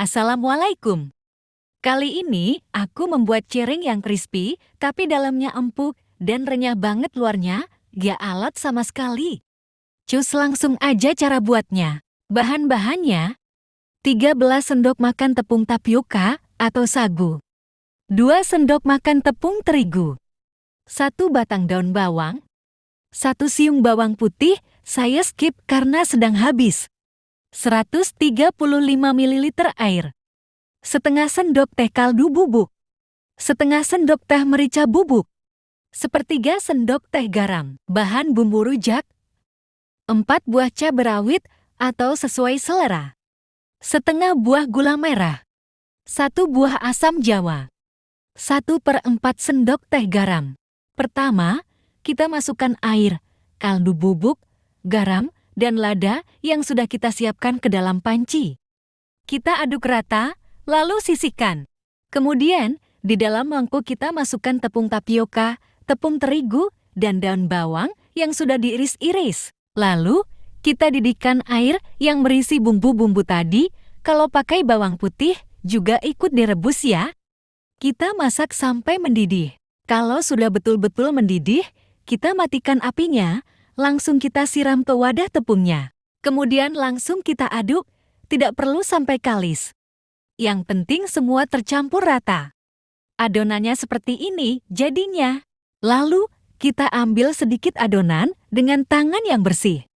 Assalamualaikum. Kali ini aku membuat cireng yang crispy, tapi dalamnya empuk dan renyah banget luarnya, gak alat sama sekali. Cus langsung aja cara buatnya. Bahan-bahannya, 13 sendok makan tepung tapioka atau sagu, 2 sendok makan tepung terigu, 1 batang daun bawang, 1 siung bawang putih, saya skip karena sedang habis. 135 ml air, setengah sendok teh kaldu bubuk, setengah sendok teh merica bubuk, sepertiga sendok teh garam. Bahan bumbu rujak, 4 buah cabai rawit atau sesuai selera, setengah buah gula merah, 1 buah asam jawa, 1/4 sendok teh garam. Pertama, kita masukkan air, kaldu bubuk, garam, dan lada yang sudah kita siapkan ke dalam panci. Kita aduk rata, lalu sisihkan. Kemudian, di dalam mangkuk kita masukkan tepung tapioka, tepung terigu, dan daun bawang yang sudah diiris-iris. Lalu, kita didihkan air yang berisi bumbu-bumbu tadi. Kalau pakai bawang putih, juga ikut direbus ya. Kita masak sampai mendidih. Kalau sudah betul-betul mendidih, kita matikan apinya, langsung kita siram ke wadah tepungnya. Kemudian langsung kita aduk, tidak perlu sampai kalis. Yang penting semua tercampur rata. Adonannya seperti ini jadinya. Lalu, kita ambil sedikit adonan dengan tangan yang bersih.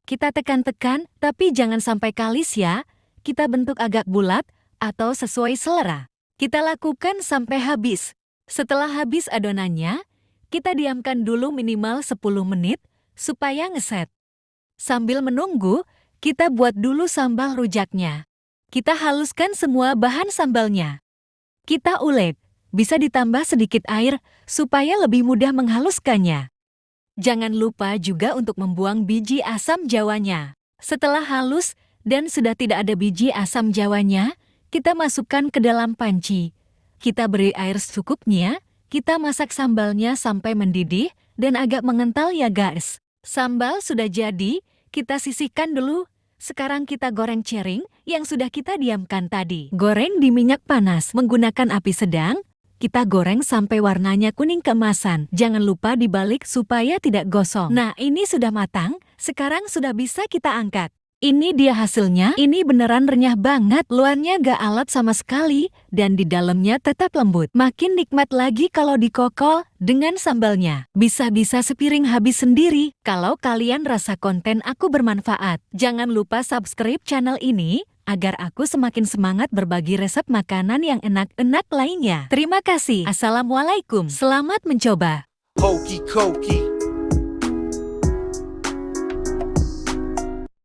Kita tekan-tekan, tapi jangan sampai kalis ya. Kita bentuk agak bulat atau sesuai selera. Kita lakukan sampai habis. Setelah habis adonannya, kita diamkan dulu minimal 10 menit supaya ngeset. Sambil menunggu, kita buat dulu sambal rujaknya. Kita haluskan semua bahan sambalnya. Kita ulek, bisa ditambah sedikit air supaya lebih mudah menghaluskannya. Jangan lupa juga untuk membuang biji asam jawanya. Setelah halus dan sudah tidak ada biji asam jawanya, kita masukkan ke dalam panci. Kita beri air secukupnya, kita masak sambalnya sampai mendidih dan agak mengental ya guys. Sambal sudah jadi, kita sisihkan dulu. Sekarang kita goreng cireng yang sudah kita diamkan tadi. Goreng di minyak panas menggunakan api sedang. Kita goreng sampai warnanya kuning keemasan. Jangan lupa dibalik supaya tidak gosong. Nah, ini sudah matang. Sekarang sudah bisa kita angkat. Ini dia hasilnya. Ini beneran renyah banget. Luarnya gak alat sama sekali. Dan di dalamnya tetap lembut. Makin nikmat lagi kalau dikokol dengan sambalnya. Bisa-bisa sepiring habis sendiri. Kalau kalian rasa konten aku bermanfaat, jangan lupa subscribe channel ini agar aku semakin semangat berbagi resep makanan yang enak-enak lainnya. Terima kasih. Assalamualaikum. Selamat mencoba. Hokey cokey.